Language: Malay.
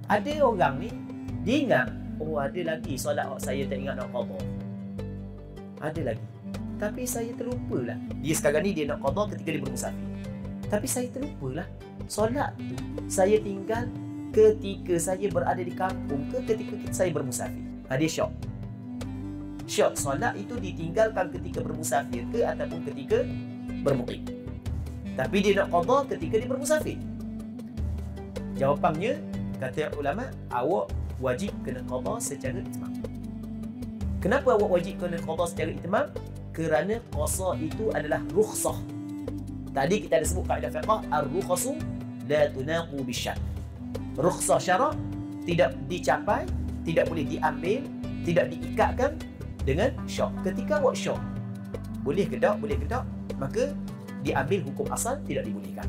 Ada orang ni, dia ingat, oh ada lagi solat saya tak ingat nak qada. Ada lagi. Tapi saya terlupalah. Dia sekarang ni dia nak qada ketika dia bermusafir. Tapi saya terlupalah. Solat tu saya tinggal ketika saya berada di kampung ke ketika saya bermusafir. Dia syok. Syok solat itu ditinggalkan ketika bermusafir ke ataupun ketika bermukim. Tapi dia nak qada ketika dia bermusafir. Jawapannya, kata ulama, awak wajib kena qada secara itmam. Kenapa awak wajib kena qada secara itmam? Kerana qasa itu adalah rukhsah. Tadi kita ada sebut kaedah fiqh, ar-rukhasu la tunaqu bisyart. Rukhsah syarak tidak dicapai, tidak boleh diambil, tidak diikatkan dengan syak. Ketika awak syak, boleh ke tak, maka diambil hukum asal tidak dibolehkan.